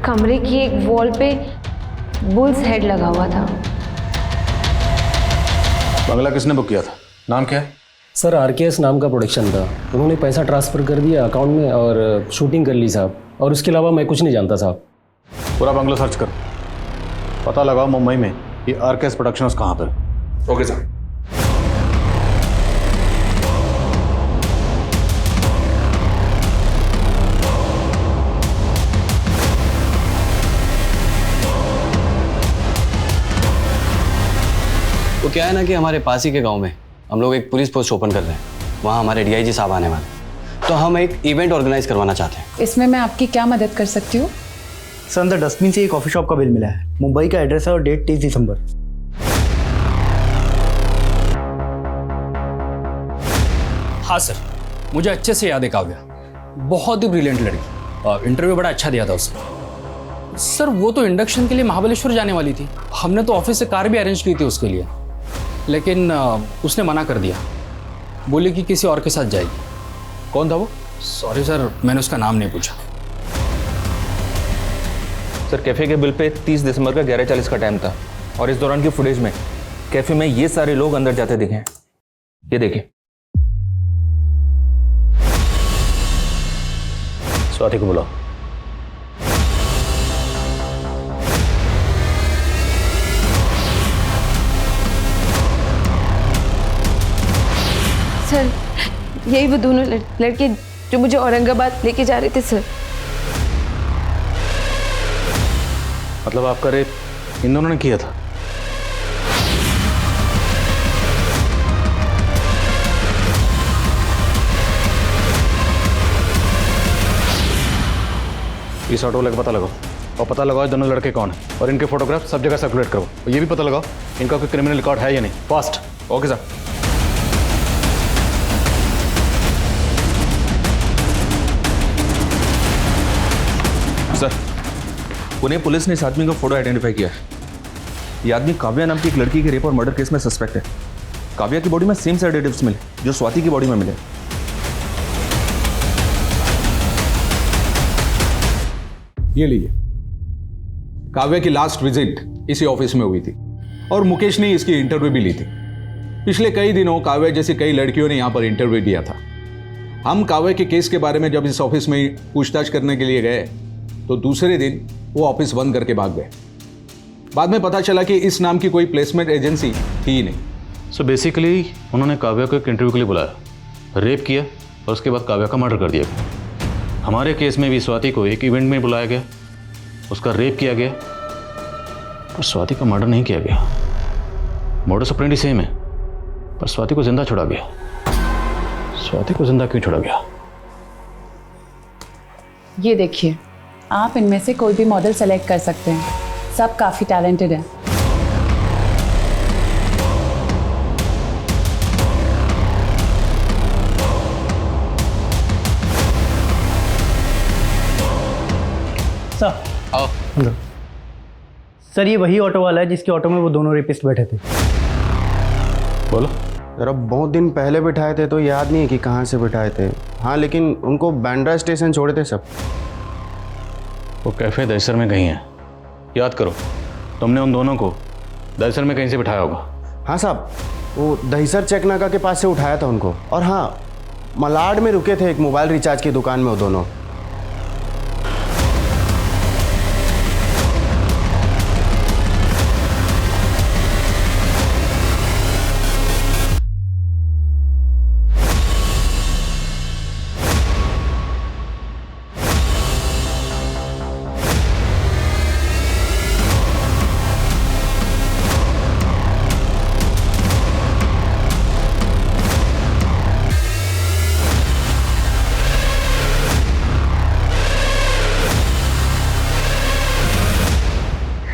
B: कमरे की एक वॉल पे बुल्स हेड लगा हुआ था।
D: बंगला किसने बुक किया था? नाम क्या है?
S: सर RKS नाम का प्रोडक्शन था। उन्होंने पैसा ट्रांसफ़र कर दिया अकाउंट में और शूटिंग कर ली साहब, और उसके अलावा मैं कुछ नहीं जानता साहब।
D: पूरा बंगला सर्च करो, पता लगाओ मुंबई में ये RKS प्रोडक्शंस कहाँ पर।
I: Okay sir.
T: वो क्या है ना कि हमारे पास ही के गांव में हम लोग एक पुलिस पोस्ट ओपन कर रहे हैं, वहाँ हमारे DIG साहब आने वाले, तो हम एक इवेंट ऑर्गेनाइज करवाना चाहते हैं।
U: इसमें मैं आपकी क्या मदद कर सकती हूँ?
V: सर, अंदर डस्टबिन से एक कॉफ़ी शॉप का बिल मिला है। मुंबई का एड्रेस है और डेट 30 दिसंबर।
W: हाँ सर, मुझे अच्छे से याद है काव्या, बहुत ही ब्रिलियंट लड़की, और इंटरव्यू बड़ा अच्छा दिया था उसने। सर वो तो इंडक्शन के लिए महाबलेश्वर जाने वाली थी, हमने तो ऑफिस से कार भी अरेंज की थी उसके लिए, लेकिन उसने मना कर दिया, बोले कि किसी और के साथ जाएगी।
I: कौन था वो?
W: सॉरी सर, मैंने उसका नाम नहीं पूछा।
I: सर कैफ़े के बिल पे 30 दिसंबर का 11:40 का टाइम था, और इस दौरान की फुटेज में कैफ़े में ये सारे लोग अंदर जाते दिखे हैं। ये देखिए।
D: स्वाति को बुलाओ।
B: सर, यही वो दोनों लड़के जो मुझे औरंगाबाद लेके जा रहे थे सर।
D: मतलब आपका रेप इन दोनों ने किया था? इस ऑटो वाले का पता लगाओ, और पता लगाओ दोनों लड़के कौन है, और इनके फोटोग्राफ सब जगह सर्कुलेट करो, और ये भी पता लगाओ इनका कोई क्रिमिनल रिकॉर्ड है या नहीं। Fast.
I: Okay sir. Sir, Pune police ने इस आदमी का फोटो आइडेंटिफाई किया है। ये आदमी काव्या नाम की एक लड़की के रेप और मर्डर केस में सस्पेक्ट है। काव्या की बॉडी में सेम सेडेटिव्स मिले जो स्वाति की बॉडी में मिले।
P: ये लीजिए, काव्या की लास्ट विजिट इसी ऑफिस में हुई थी, और मुकेश ने इसकी इंटरव्यू भी ली थी। पिछले कई दिनों काव्या जैसी कई लड़कियों ने यहाँ पर इंटरव्यू दिया था। हम काव्या के केस के बारे में जब इस ऑफिस में पूछताछ करने के लिए गए तो दूसरे दिन वो ऑफिस बंद करके भाग गए। बाद में पता चला कि इस नाम की कोई प्लेसमेंट एजेंसी थी ही नहीं।
D: सो बेसिकली उन्होंने काव्या को एक इंटरव्यू के लिए बुलाया, रेप किया, और उसके बाद काव्या का मर्डर कर दिया गया। हमारे केस में भी स्वाति को एक इवेंट में बुलाया गया, उसका रेप किया गया, पर स्वाति का मर्डर नहीं किया गया। मोडस ऑपरेंडी सेम है, पर स्वाति को जिंदा छोड़ा गया। स्वाति को जिंदा क्यों छोड़ा गया?
U: ये देखिए, आप इनमें से कोई भी मॉडल सेलेक्ट कर सकते हैं, सब काफ़ी टैलेंटेड हैं।
V: सर आओ। सर, ये वही ऑटो वाला है जिसके ऑटो में वो दोनों रेपिस्ट बैठे थे।
D: बोलो।
X: जरा बहुत दिन पहले बिठाए थे तो याद नहीं है कि कहाँ से बिठाए थे। हाँ, लेकिन उनको बांद्रा स्टेशन छोड़े थे सब।
D: वो कैफ़े दहिसर में कहीं है, याद करो। तुमने उन दोनों को दहिसर में कहीं से बिठाया होगा।
X: हाँ साहब, वो दहिसर चेक नाका के पास से उठाया था उनको। और हाँ, मलाड में रुके थे एक मोबाइल रिचार्ज की दुकान में वो दोनों।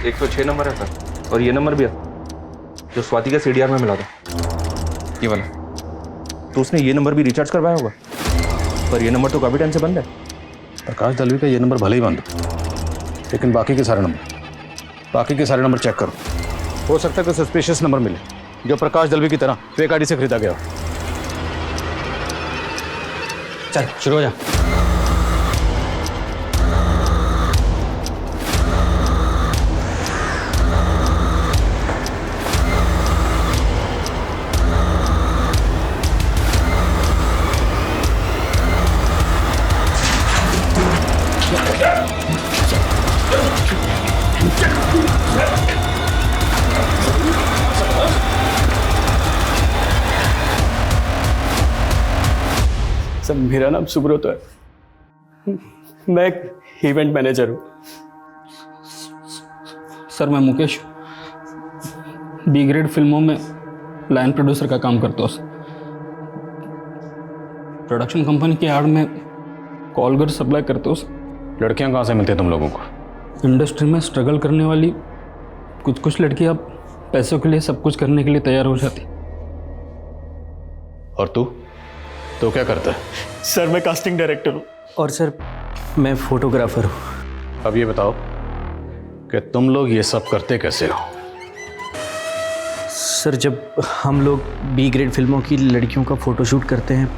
I: 106 नंबर है सर, और ये नंबर भी है जो स्वाति का CDR में मिला था, ये वाला। तो उसने ये नंबर भी रिचार्ज करवाया होगा, पर ये नंबर तो काफ़ी टाइम से बंद है।
D: प्रकाश दलवी का ये नंबर भले ही बंद हो, लेकिन बाकी के सारे नंबर चेक करो। हो सकता है कोई सस्पिशियस नंबर मिले जो प्रकाश दलवी की तरह फेक आईडी से खरीदा गया हो।
T: चल शुरू हो जा।
V: सर मेरा नाम सुब्रत है, मैं एक इवेंट मैनेजर हूँ।
W: सर मैं मुकेश बी ग्रेड फिल्मों में लाइन प्रोड्यूसर का काम करता हूँ। प्रोडक्शन कंपनी की एड में कॉलगर सप्लाई करते हो।
D: लड़कियां कहाँ से मिलती हैं तुम लोगों को?
W: इंडस्ट्री में स्ट्रगल करने वाली कुछ लड़कियां पैसों के लिए सब कुछ करने के लिए तैयार हो जाती।
D: और तू तो क्या करता है?
V: सर मैं कास्टिंग डायरेक्टर हूँ।
S: और सर मैं फोटोग्राफर हूँ।
D: अब ये बताओ कि तुम लोग ये सब करते कैसे हो?
S: सर जब हम लोग बी ग्रेड फिल्मों की लड़कियों का फ़ोटोशूट करते हैं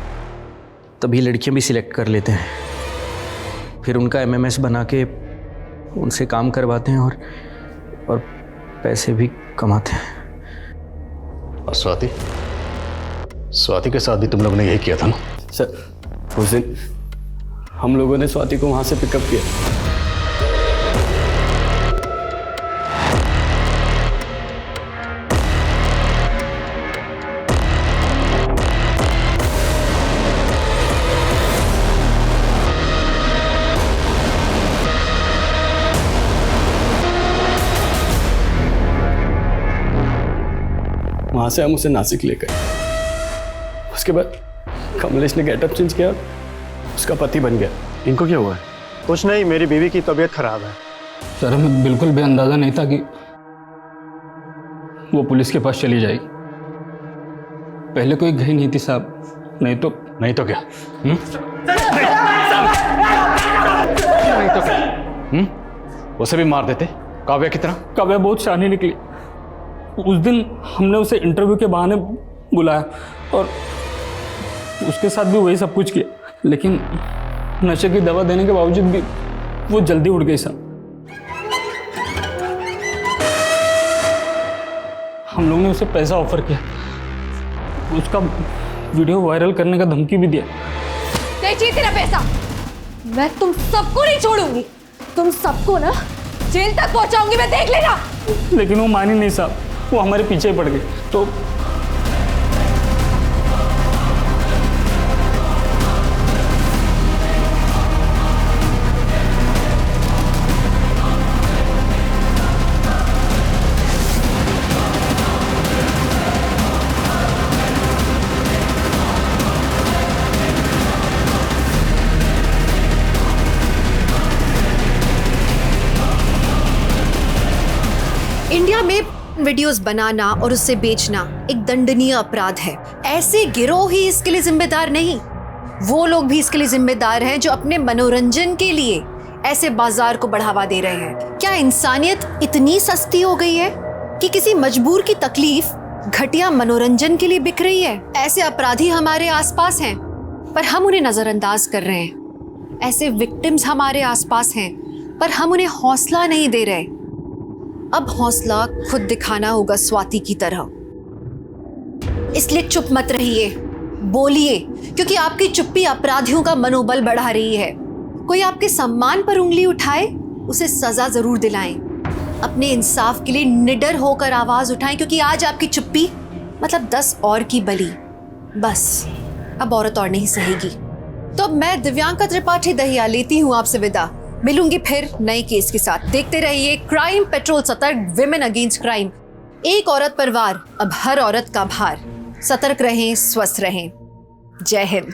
S: तभी लड़कियां भी सिलेक्ट कर लेते हैं, फिर उनका MMS बना के उनसे काम करवाते हैं और पैसे भी कमाते हैं।
D: और स्वाति के साथ भी तुम लोगों ने यही किया था ना?
V: सर उस दिन हम लोगों ने स्वाति को वहाँ से पिकअप किया। वहाँ से हम उसे नासिक ले गए। उसके बाद कमलेश ने गेटअप चेंज किया, उसका पति बन गया।
M: इनको क्या हुआ है? कुछ नहीं, मेरी बीवी की तबीयत खराब है।
W: सर हमें बिल्कुल भी अंदाजा नहीं था कि वो पुलिस के पास चली जाएगी। पहले कोई गई नहीं थी साहब, नहीं तो क्या?
D: उसे भी मार देते काव्या की तरह।
W: काव्या बहुत शानी निकली। उस दिन हमने उसे इंटरव्यू के बहाने बुलाया और उसके साथ भी वही सब कुछ किया, लेकिन नशे की दवा देने के बावजूद भी वो जल्दी उड़ गई साहब। हम लोगों ने उसे पैसा ऑफर किया, उसका वीडियो वायरल करने का धमकी भी दिया।
A: चाहिए तेरा पैसा? मैं तुम सबको नहीं छोड़ूंगी, तुम सबको ना जेल तक पहुंचाऊंगी, मैं देख लेना।
W: लेकिन वो मानी नहीं साहब, वो हमारे पीछे पड़ गई। तो
A: इंडिया में वीडियोस बनाना और उससे बेचना एक दंडनीय अपराध है। ऐसे गिरोह ही इसके लिए जिम्मेदार नहीं, वो लोग भी इसके लिए जिम्मेदार हैं जो अपने मनोरंजन के लिए ऐसे बाजार को बढ़ावा दे रहे हैं। क्या इंसानियत इतनी सस्ती हो गई है कि किसी मजबूर की तकलीफ घटिया मनोरंजन के लिए बिक रही है? ऐसे अपराधी हमारे आसपास हैं, पर हम उन्हें नजरअंदाज कर रहे हैं। ऐसे विक्टिम्स हमारे आसपास हैं, पर हम उन्हें हौसला नहीं दे रहे। अब हौसला खुद दिखाना होगा स्वाति की तरह। इसलिए चुप मत रहिए, बोलिए, क्योंकि आपकी चुप्पी अपराधियों का मनोबल बढ़ा रही है। कोई आपके सम्मान पर उंगली उठाए, उसे सजा जरूर दिलाएं। अपने इंसाफ के लिए निडर होकर आवाज उठाएं, क्योंकि आज आपकी चुप्पी मतलब 10 और की बलि। बस अब औरत और नहीं सहेगी। तो मैं दिव्यांका त्रिपाठी दहिया लेती हूँ आपसे विदा। मिलूंगी फिर नए केस के साथ। देखते रहिए क्राइम पेट्रोल, सतर्क, विमेन अगेंस्ट क्राइम। एक औरत पर वार, अब हर औरत का भार। सतर्क रहें, स्वस्थ रहें। जय हिंद।